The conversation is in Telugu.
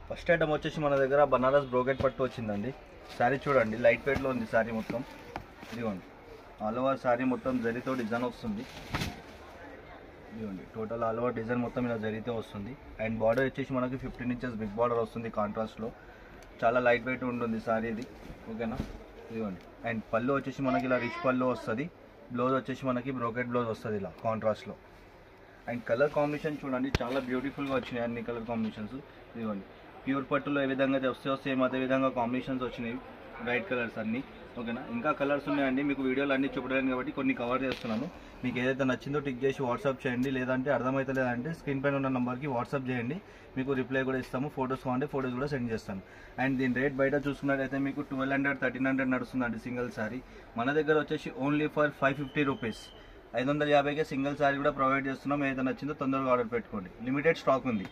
ఫస్ట్ ఐటమ్ వచ్చేసి మన దగ్గర బనారస్ బ్రోకెట్ పట్టు వచ్చిందండి. శారీ చూడండి, లైట్ వెయిట్లో ఉంది శారీ మొత్తం. ఇదిగోండి, ఆల్ ఓవర్ శారీ మొత్తం జరీతో డిజైన్ వస్తుంది. ఇదిగోండి, టోటల్ ఆల్ ఓవర్ డిజైన్ మొత్తం ఇలా జరీతో వస్తుంది. అండ్ బార్డర్ వచ్చేసి మనకి 15 ఇంచెస్ బిగ్ బార్డర్ వస్తుంది కాంట్రాస్ట్లో. చాలా లైట్ వెయిట్ ఉంటుంది శారీ ఇది, ఓకేనా. ఇదిగోండి, అండ్ పళ్ళు వచ్చేసి మనకి ఇలా రిచ్ పళ్ళు వస్తుంది. బ్లౌజ్ వచ్చేసి మనకి బ్రోకెట్ బ్లౌజ్ వస్తుంది ఇలా కాంట్రాస్ట్లో. అండ్ కలర్ కాంబినేషన్ చూడండి, చాలా బ్యూటిఫుల్గా వచ్చినాయి అన్ని కలర్ కాంబినేషన్స్. ఇదిగోండి, ప్యూర్ పట్టులో ఏ విధంగా వస్తాయో సేమ్ అదే విధంగా కాంబినేషన్స్ వచ్చినాయి, బ్రైట్ కలర్స్ అన్నీ, ఓకేనా. ఇంకా కలర్స్ ఉన్నాయండి, మీకు వీడియోలు అన్నీ చూపడానికి కాబట్టి కొన్ని కవర్ చేస్తున్నాను. మీకు ఏదైతే నచ్చిందో టిక్ చేసి వాట్సాప్ చేయండి, లేదంటే అర్థమైతే లేదంటే స్క్రీన్ పైన ఉన్న నెంబర్కి వాట్సాప్ చేయండి, మీకు రిప్లై కూడా ఇస్తాము. ఫొటోస్ కావాలంటే ఫొటోస్ కూడా సెండ్ చేస్తాను. అండ్ దీని రేట్ బయట చూసుకున్నట్టయితే మీకు 1200, 1300 నడుస్తుందండి సింగిల్ శారీ. మన దగ్గర వచ్చేసి ఓన్లీ ఫర్ 550 రూపీస్, 550కే సింగిల్ శారీ కూడా ప్రొవైడ్ చేస్తున్నాం. ఏదైతే నచ్చిందో తొందరగా ఆర్డర్ పెట్టుకోండి, లిమిటెడ్ స్టాక్ ఉంది.